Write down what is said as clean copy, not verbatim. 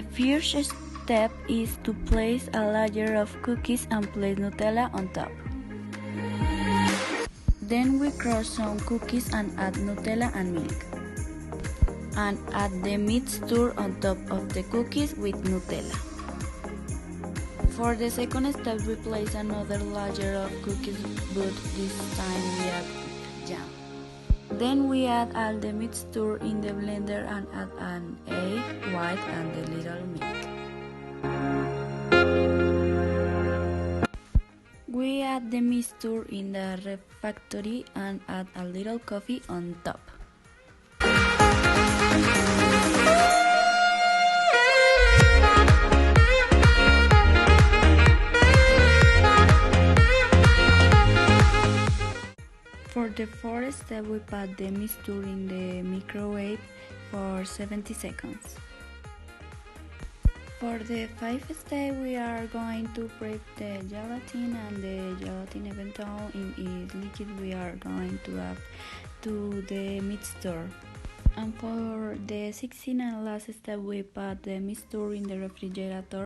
The first step is to place a layer of cookies and place Nutella on top. Then we crush some cookies and add Nutella and milk. And add the mixture on top of the cookies with Nutella. For the second step, we place another layer of cookies, but this time we add jam. Then we add all the mixture in the blender and add an egg white and a little milk. We add the mixture in the refractory and add a little coffee on top. For the fourth step, we put the mixture in the microwave for 70 seconds. For the fifth step, we are going to prep the gelatin, and the gelatin eventually in its liquid we are going to add to the mixture. And for the 16th and last step, we put the mixture in the refrigerator